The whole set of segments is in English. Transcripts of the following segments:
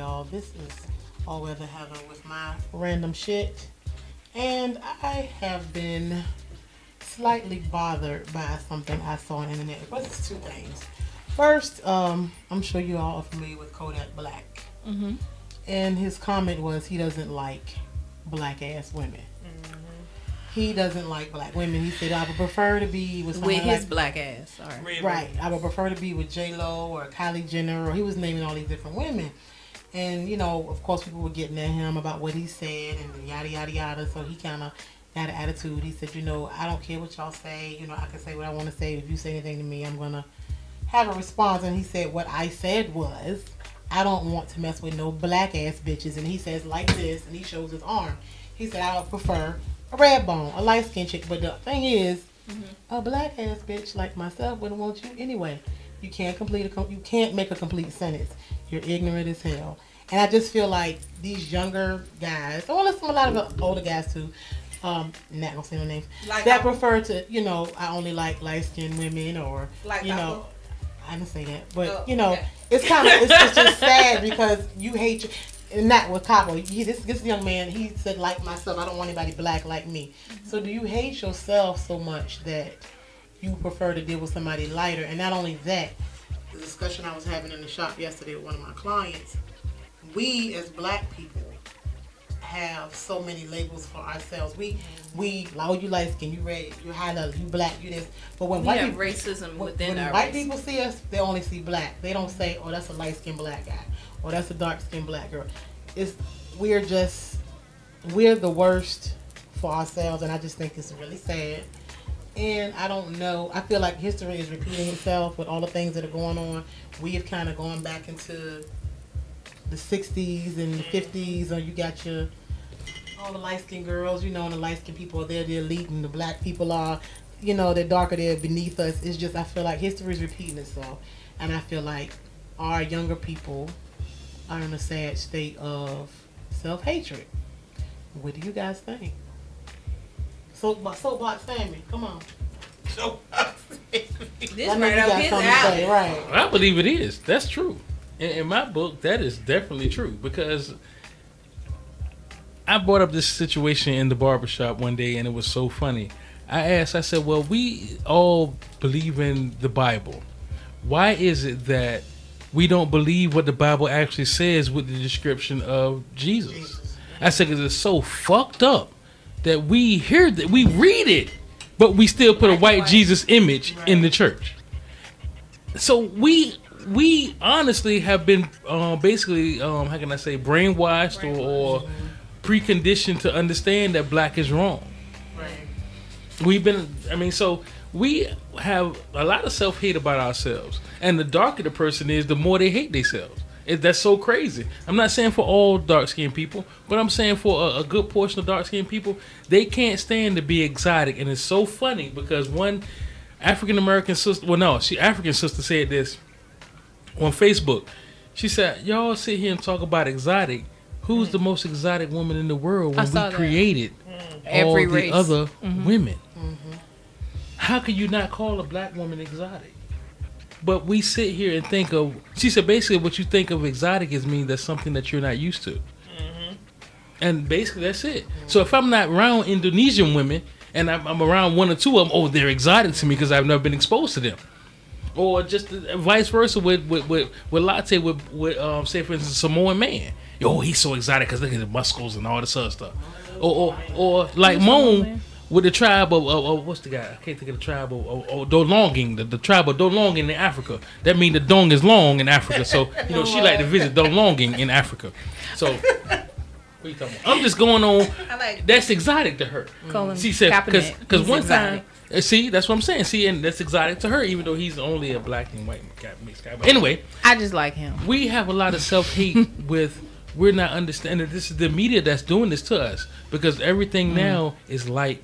y'all. This is All Weather Heather with my random shit. And I have been slightly bothered by something I saw on the internet. It was two things. First, I'm sure you all are familiar with Kodak Black. Mm-hmm. And his comment was he doesn't like black ass women. He doesn't like black women. He said, I would prefer to be with someone his black ass. Sorry. Right. I would prefer to be with J-Lo or Kylie Jenner, or he was naming all these different women. And, you know, of course, people were getting at him about what he said and yada, yada, yada. So he kind of had an attitude. He said, you know, I don't care what y'all say. You know, I can say what I want to say. If you say anything to me, I'm going to have a response. And he said, what I said was, I don't want to mess with no black ass bitches. And he says like this, and he shows his arm. He said, I would prefer a red bone, a light skinned chick. But the thing is, a black ass bitch like myself wouldn't want you anyway. You can't make a complete sentence. You're ignorant as hell. And I just feel like these younger guys, well, listen, a lot of the older guys too, not gonna say no names, like that prefer to, you know, I only like light skinned women, or like, you know, I didn't say that, but you know, okay. It's kind of it's just sad because you hate your. And not with Capo. This young man, he said, like myself, I don't want anybody black like me. Mm-hmm. So do you hate yourself so much that you prefer to deal with somebody lighter? And not only that, the discussion I was having in the shop yesterday with one of my clients, we as black people have so many labels for ourselves. We like, oh, you light skin, you red, you highlighter, you black, you this. But when white people, racism within when our white race. people see us, they only see black. They don't say, oh, that's a light skinned black guy. Oh, that's a dark-skinned black girl. We're the worst for ourselves, and I just think it's really sad. And I don't know. I feel like history is repeating itself with all the things that are going on. We have kind of gone back into the 60s and the 50s, or you got all the light-skinned girls, you know, and the light-skinned people are there, the elite, and the black people are, you know, they're darker, they're beneath us. It's just, I feel like history is repeating itself, and I feel like our younger people are in a sad state of self-hatred. What do you guys think? Soapbox Sammy, come on. Soapbox Sammy. This right up his alley. Right. I believe it is. That's true. In my book, that is definitely true, because I brought up this situation in the barbershop one day, and it was so funny. I said, well, we all believe in the Bible. Why is it that we don't believe what the Bible actually says with the description of Jesus? I said, because it's so fucked up that we hear that, we read it, but we still put a white Jesus image in the church. So we honestly have been basically, how can I say, brainwashed or preconditioned to understand that black is wrong. Right. So we have a lot of self-hate about ourselves. And the darker the person is, the more they hate themselves. That's so crazy. I'm not saying for all dark-skinned people, but I'm saying for a good portion of dark-skinned people, they can't stand to be exotic. And it's so funny because one African-American sister, African sister said this on Facebook. She said, y'all sit here and talk about exotic. Who's the most exotic woman in the world when we created all every the race. Other women? Mm-hmm. How can you not call a black woman exotic? But we sit here and think of, she said basically what you think of exotic is mean that's something that you're not used to. Mm-hmm. And basically that's it. Mm-hmm. So if I'm not around Indonesian women and I'm around one or two of them, oh, they're exotic to me because I've never been exposed to them. Or just vice versa with Latte, with say for instance, Samoan man. Yo, he's so exotic because look at the muscles and all this other stuff. Or like Moan. With the tribe of what's the guy? I can't think of the tribe of Dolonging, the tribe of Dolonging in Africa. That means the dong is long in Africa. So, you know, she like to visit Dolonging in Africa. So, what are you talking about? I'm just going on. That's exotic to her. She said, because one time, see, that's what I'm saying. See, and that's exotic to her, even though he's only a black and white mixed guy. But anyway. I just like him. We have a lot of self-hate with, we're not understanding. This is the media that's doing this to us. Because everything now is light.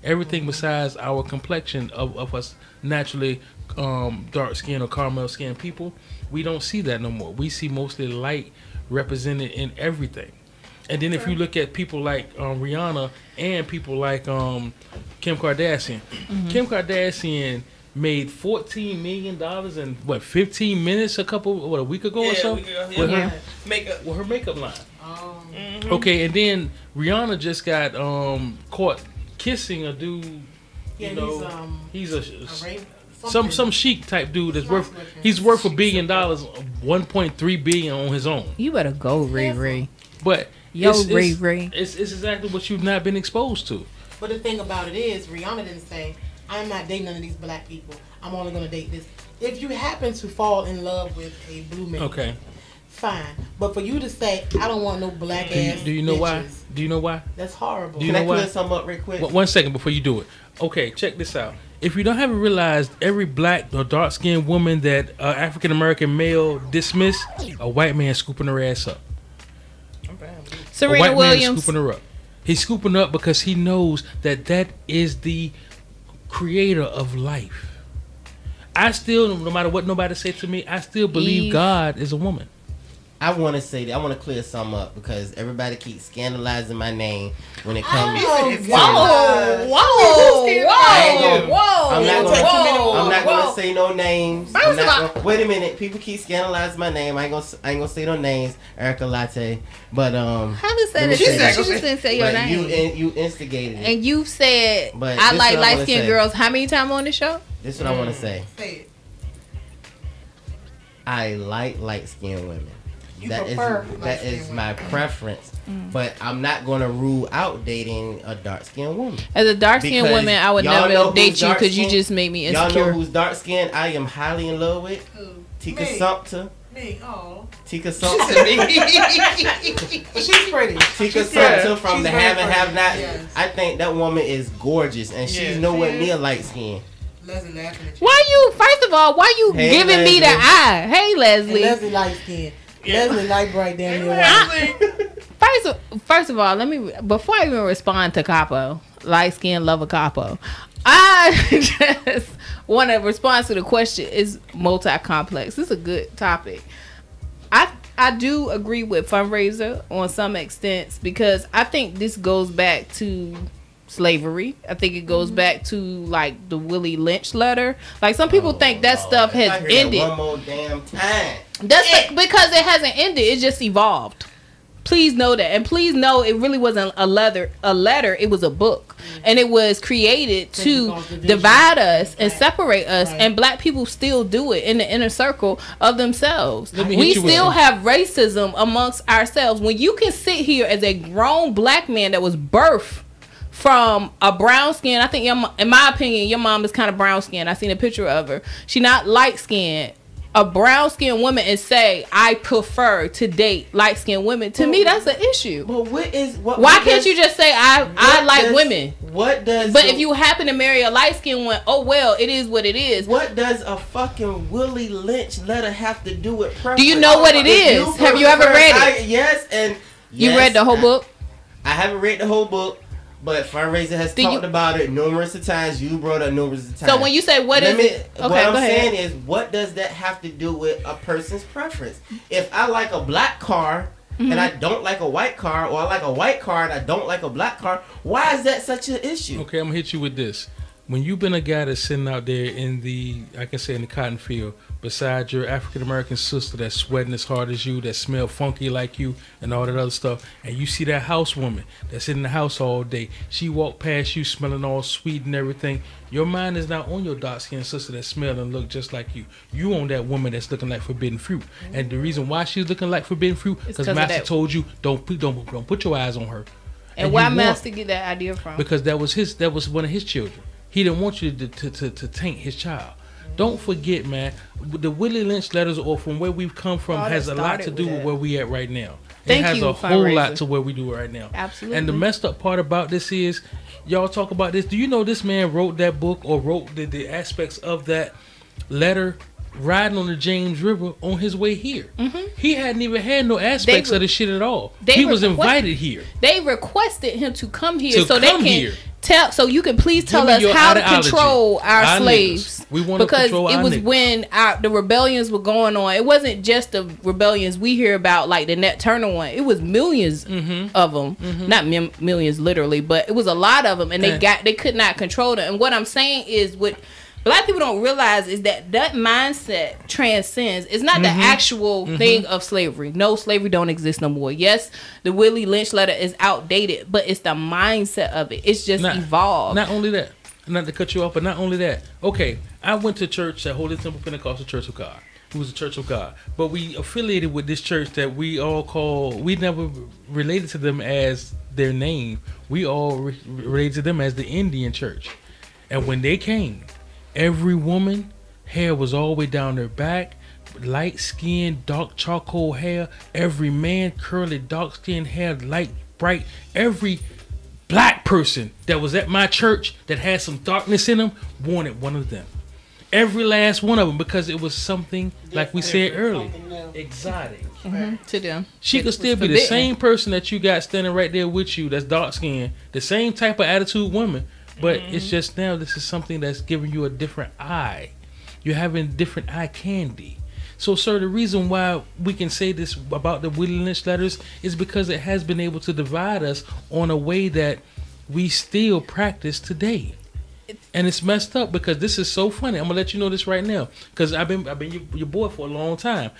Everything besides our complexion of us naturally dark skin or caramel skin people, we don't see that no more. We see mostly light represented in everything. And then if you look at people like Rihanna and people like Kim Kardashian, Kim Kardashian made $14 million in 15 minutes a week ago or so with her makeup line. Okay, and then Rihanna just got caught kissing a dude. He's some chic type dude that's worth $1 billion, 1.3 billion on his own. You better go, Riri. But Riri. It's exactly what you've not been exposed to. But the thing about it is, Rihanna didn't say, I'm not dating none of these black people. I'm only going to date this. If you happen to fall in love with a blue man, okay, fine. But for you to say, I don't want no black ass do you know bitches, why? Do you know why? That's horrible. Can I clear something up real quick? 1 second before you do it. Okay, check this out. If you haven't realized, every black or dark skinned woman that African American male dismiss, a white man scooping her ass up. Serena a white Williams man scooping her up. He's scooping up because he knows that is the creator of life. I still, no matter what nobody say to me, I still believe God is a woman. I want to say that. I want to clear something up because everybody keeps scandalizing my name when it comes. Whoa! I'm not gonna say no names. Wait a minute. People keep scandalizing my name. I ain't gonna say no names. Erica Latte. But how does that? She just didn't say your name. You instigated it. And you said I like light skinned girls. How many times on the show? This is what I want to say. Say it. I like light skinned women. That is my preference. But I'm not going to rule out dating a dark skinned woman. As a dark skinned woman, I would never date you because you just made me insecure. Y'all know who's dark skinned? I am highly in love with. Tika Sumpter. Me, oh. Tika Sumpter. She's pretty. Tika Sumpter from the Have and Have Not. Yes. I think that woman is gorgeous, and she's nowhere near light skinned. Leslie laughing at you. Why you? First of all, why you giving me the eye? Hey, Leslie. And Leslie light skinned. Leslie light bright damn near white. First of all, let me before I even respond to Capo, light skin lover Capo, I just want to respond to the question. Is multi-complex. This is a good topic. I do agree with fundraiser on some extents because I think this goes back to slavery. I think it goes back to like the Willie Lynch letter. Like some people think that stuff has ended. One more damn time. That's because it hasn't ended. It just evolved. Please know that, and please know it really wasn't a letter. It was a book, and it was created to divide us and separate us. And black people still do it in the inner circle of themselves. We still have racism amongst ourselves. When you can sit here as a grown black man that was birthed from a brown skin, I think in my opinion, your mom is kind of brown skin. I seen a picture of her. She not light skinned. A brown skinned woman and say, I prefer to date light skinned women. To me, that's an issue. But why can't you just say I like women? But if you happen to marry a light skinned one, oh well, it is what it is. What does a fucking Willie Lynch letter have to do with preference? Do you know what it is? Have you ever read it? Yes, you read the whole book? I haven't read the whole book. But fundraiser has talked about it numerous of times. You brought it numerous of times. So when you say what I'm saying is, what does that have to do with a person's preference? If I like a black car and I don't like a white car, or I like a white car and I don't like a black car, why is that such an issue? Okay, I'm gonna hit you with this. When you've been a guy that's sitting out there in the cotton field, beside your African American sister that's sweating as hard as you, that smell funky like you, and all that other stuff, and you see that housewoman that's in the house all day, she walk past you smelling all sweet and everything, your mind is not on your dark-skinned sister that smell and look just like you. You on that woman that's looking like forbidden fruit. And the reason why she's looking like forbidden fruit, because Master told you, don't put your eyes on her. And why Master get that idea from? Because that was one of his children. He didn't want you to taint his child. Don't forget, man, the Willie Lynch letters, or from where we've come from, has a lot to do with where we at right now. It has a whole lot to where we do right now. Absolutely. And the messed up part about this is, y'all talk about this. Do you know this man wrote that book, or wrote the aspects of that letter riding on the James River on his way here? He hadn't even had no aspects of this shit at all. He was invited here. They requested him to come here so they can tell. So you can please tell us how to control our slaves. We want to control our because it was when the rebellions were going on. It wasn't just the rebellions we hear about, like the Nat Turner one. It was millions of them, not millions literally, but it was a lot of them, and they could not control them. And what I'm saying is, black people don't realize is that mindset transcends. It's not the actual thing of slavery. No, slavery don't exist no more. Yes, the Willie Lynch letter is outdated, but it's the mindset of it. It's just evolved. Not only that, not to cut you off, but not only that. Okay, I went to church at Holy Temple Pentecostal Church of God. It was a Church of God, but we affiliated with this church that we all call. We never related to them as their name. We all related to them as the Indian Church. And when they came, every woman hair was all the way down their back, light skin, dark charcoal hair. Every man curly, dark skin hair, light bright. Every black person that was at my church that had some darkness in them wanted one of them. Every last one of them, because it was something, like we said earlier, exotic. To them. She could still be the same person that you got standing right there with you that's dark skinned, the same type of attitude woman, but it's just now this is something that's giving you a different eye. You're having different eye candy. So, sir, the reason why we can say this about the Willie Lynch letters is because it has been able to divide us on a way that we still practice today. And it's messed up because this is so funny. I'm gonna let you know this right now because I've been your boy for a long time.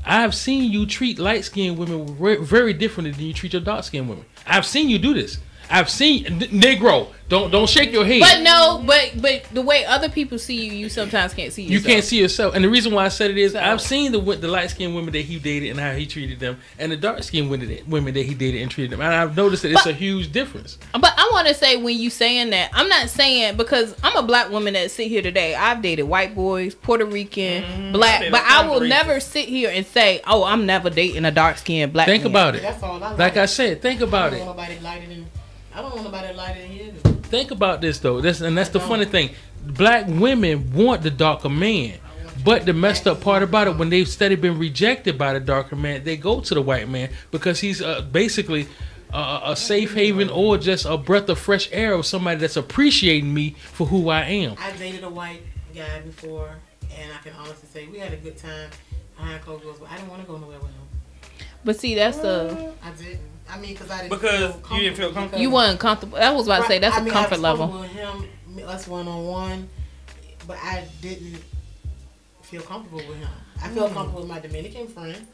I've seen you treat light skinned women very differently than you treat your dark skinned women. I've seen you do this. I've seen Negro. Don't shake your head. But no, but the way other people see you, you sometimes can't see yourself. You can't see yourself, and the reason why I said it is I've seen the light skinned women that he dated and how he treated them, and the dark skinned women that he dated and treated them, and I've noticed that it's a huge difference. But I want to say when you saying that, I'm not saying because I'm a black woman that sit here today. I've dated white boys, Puerto Rican, black, but I will never sit here and say, "Oh, I'm never dating a dark skinned black." Think about it. That's all I like I said, think about it. I don't want nobody lighter than you. Think about this though. That's the funny thing. Black women want the darker man, but the messed up part about it, when they've steady been rejected by the darker man, they go to the white man because he's basically a safe haven or just a breath of fresh air of somebody that's appreciating me for who I am. I dated a white guy before, and I can honestly say we had a good time behind closed doors, but I didn't want to go nowhere with him. But see, that's I didn't. I mean, because you didn't feel comfortable. You wasn't comfortable. I was about to say that's a comfort level. With him, us one-on-one, but I didn't feel comfortable with him. I felt comfortable with my Dominican friend,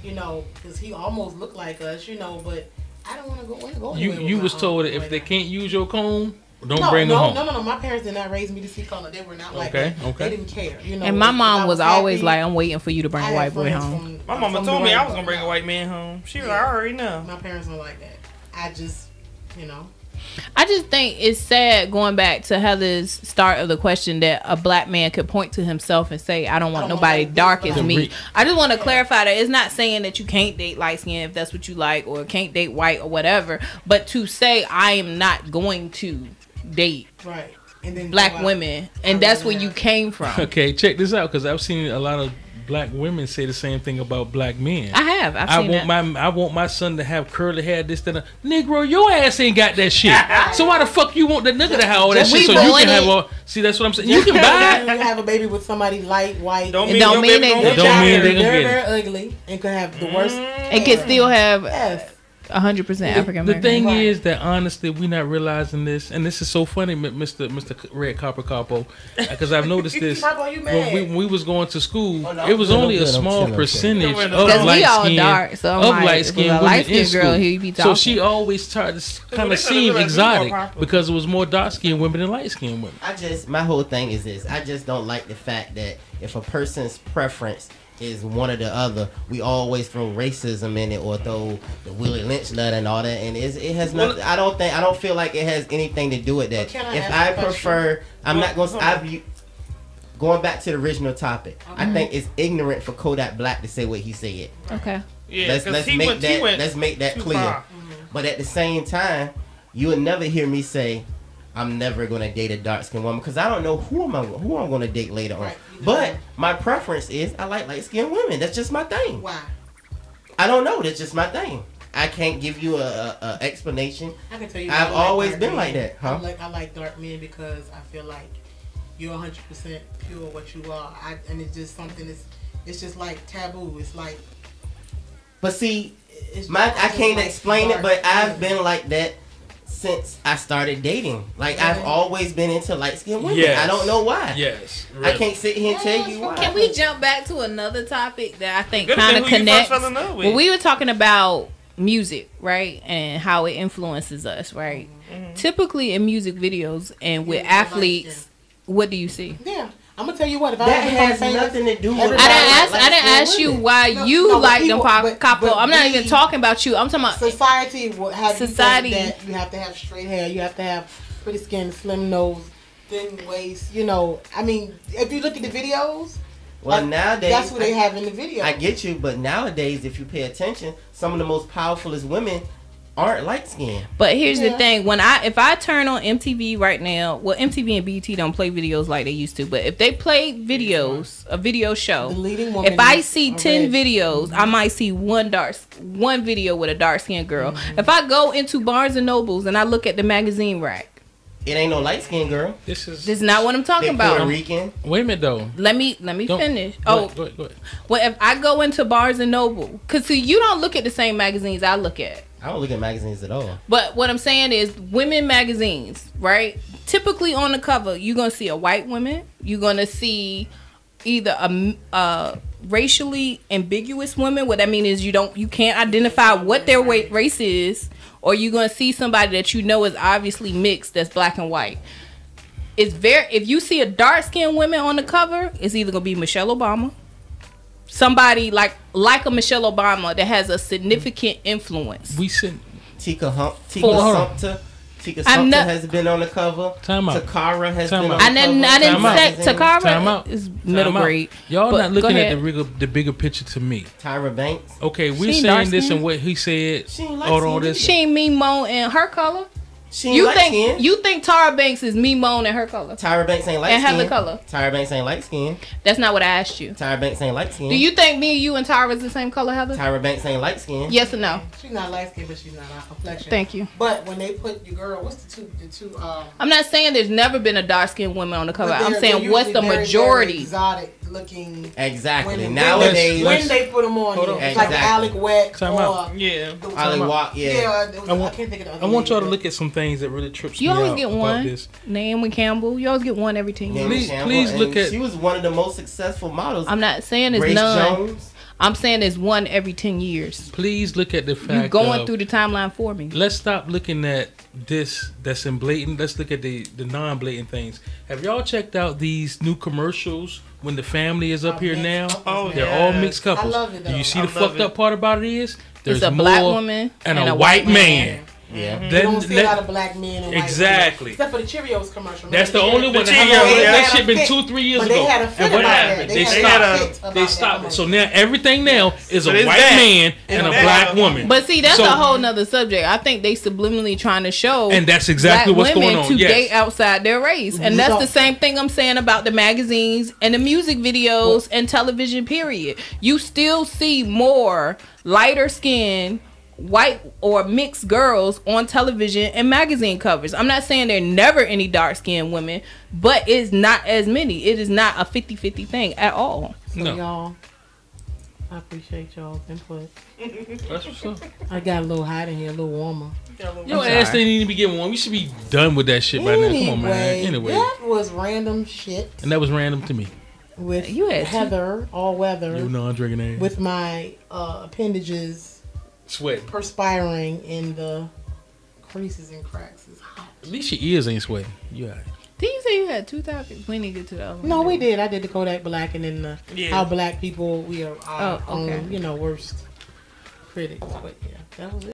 you know, because he almost looked like us, you know, but I don't want to go anywhere. You was told that if they can't use your comb, don't bring them home. No. My parents did not raise me to see color. They were not like that. They didn't care. You know. And my mom was always like, "I'm waiting for you to bring a white boy home." My mama told me I was gonna bring a white man home. She was like, "I already know." My parents were like that. I just, you know. I just think it's sad going back to Heather's start of the question that a black man could point to himself and say, I don't want nobody dark as me. I just want to clarify that it's not saying that you can't date light skin if that's what you like, or can't date white or whatever, but to say I am not going to date and then black women, and that's where you came from. Okay, check this out, because I've seen a lot of black women say the same thing about black men. I want my son to have curly hair, this, that. Negro, your ass ain't got that shit. So why the fuck you want the nigga to have all that shit so you can have all? See, that's what I'm saying. You can buy. You have a baby with somebody light, white. Don't mean they gonna get very ugly and could have the worst. It can still have 100% African American. The thing is that honestly, we're not realizing this, and this is so funny, Mr. Red Copper Capo, because I've noticed this when we was going to school. It was only a small percentage of light skinned women in school. So she always tried to kind of seem exotic because it was more dark skinned women than light skinned women. My whole thing is this: I just don't like the fact that if a person's preference is one or the other, we always throw racism in it or throw the Willie Lynch letter and all that, and it has nothing. I don't feel like it has anything to do with that. If I prefer, I'm not going to. Going back to the original topic, I think it's ignorant for Kodak Black to say what he said. Okay. Yeah. Let's make that clear. But at the same time, you would never hear me say, I'm never gonna date a dark skinned woman, because I don't know who I'm gonna date later on. But my preference is I like light skinned women. That's just my thing. Why? I don't know. That's just my thing. I can't give you a explanation. I can tell you. I've always been like that. Huh? I like dark men because I feel like you're 100% pure what you are. And it's just something it's just like taboo. It's like. But see, I can't explain it, but I've been like that since I started dating. Like I've always been into light skinned women. Yes. I don't know why. Yes. I can't sit here and tell you why. Can we jump back to another topic that I think Could've kind been of who you first connects? fell in love with. Well, we were talking about music, right, and how it influences us, right? Typically in music videos and with athletes, what do you see? Yeah, I'm gonna tell you what. If That I has nothing to do with. I didn't ask you why you like them couple. I'm not even talking about you. I'm talking about society. Will have society. that you have to have straight hair. You have to have pretty skin, slim nose, thin waist. You know, I mean, if you look at the videos. Well, like, nowadays that's what they have in the video. I get you, but nowadays, if you pay attention, some of the most powerfulest women aren't light skinned. But here's the thing: if I turn on MTV right now, well, MTV and BET don't play videos like they used to. But if they play videos, a video show, the leading woman if I see 10 red. videos, I might see one video with a dark skinned girl. If I go into Barnes and Nobles and I look at the magazine rack, It ain't no light skinned girl. This is not what I'm talking They about. Puerto Rican. Wait a minute though. Let me finish. Go ahead. Well, if I go into Barnes and Noble, cause see, you don't look at the same magazines I look at. I don't look at magazines at all. But what I'm saying is, women magazines, right? Typically on the cover, you're gonna see a white woman. You're gonna see either a racially ambiguous woman. What that means is you can't identify what their race is, or you're gonna see somebody that you know is obviously mixed, that's black and white. If you see a dark skinned woman on the cover, it's either gonna be Michelle Obama, somebody like a Michelle Obama that has a significant influence. We sent Tika I'm Sumpter not- has been on the cover. Time out. Takara has Time been out. on the cover. I didn't Time out. say Time Takara out. is middle Time out. grade. Y'all But not looking go at ahead. the bigger picture to me. Tyra Banks. Okay, we're She ain't saying this dark-skinned. and what he said. She ain't light Hold on, skinned this. She ain't mean Mo in her color. She ain't light skinned. You think Tara Banks is me Moan in her color? Tyra Banks ain't light And skinned. have the color. Tyra Banks ain't light skinned. That's not what I asked you. Tyra Banks ain't light skinned. Do you think me, you, and Tara is the same color, Heather? Tyra Banks ain't light skinned. Yes or no? She's not light skinned, but she's not our complexion. Thank you. But when they put your girl, what's the two? I'm not saying there's never been a dark skinned woman on the cover. but I'm they're saying what's usually the very, majority? very exotic looking. Exactly. Women. Nowadays, when they put them on, Hold yeah. on. It's like Exactly. Alec Wet Time or out. Yeah. Ali Walk, yeah. I can't think of the other I want name, y'all to but- look at some things that really trips You me always out get about one. this. Naomi Campbell. You always get one every 10 years. Naomi Please- Campbell, please and look at- She was one of the most successful models. I'm not saying there's Grace none. Jones. I'm saying there's one every 10 years. Please look at the fact You're going of, through the timeline for me. let's stop looking at this that's in blatant. Let's look at the non-blatant things. Have y'all checked out these new commercials when the family is up here mixed now? couples. Oh, They're all yes. mixed couples. I love it, Do you though. see I the love fucked it. up part about it is there's It's a more black woman and a white man. Yeah. You Then don't see a lot let- of black men and white Exactly. women. Except for the Cheerios commercial. That's the Remember only one. The How long- Cheerios, that yeah. shit been 2-3 years But ago. they had a fit And what about happened? that. They had a stopped. fit about They that stopped it. commercial. So now everything now is a it's white that. man and a that. black woman. But see, that's So- a whole nother subject. I think they subliminally trying to show, And that's exactly black what's women going on. to Yes. date outside their race, and that's So- the same thing I'm saying about the magazines and the music videos and television. Period. You still see more lighter skinned white or mixed girls on television and magazine covers. I'm not saying there are never any dark skinned women, but it's not as many. It is not a 50-50 thing at all. So No. y'all, I appreciate y'all's input. That's what's up. I got a little hot in here, a little warmer. Your ass didn't need to be getting one. We should be done with that shit by now. Come on, man. Anyway. that was random shit And that was random to me. with You had Heather, all weather, You non-drinking ass. with my appendages Sweat. perspiring in the creases and cracks. It's hot. At least your ears ain't sweating. You alright. Did you say you had 2 topics? We need to get to the other one. No, we did. I did the Kodak Black and then the Yeah. how black people we are our Oh, okay. own, worst critics. But yeah, that was it.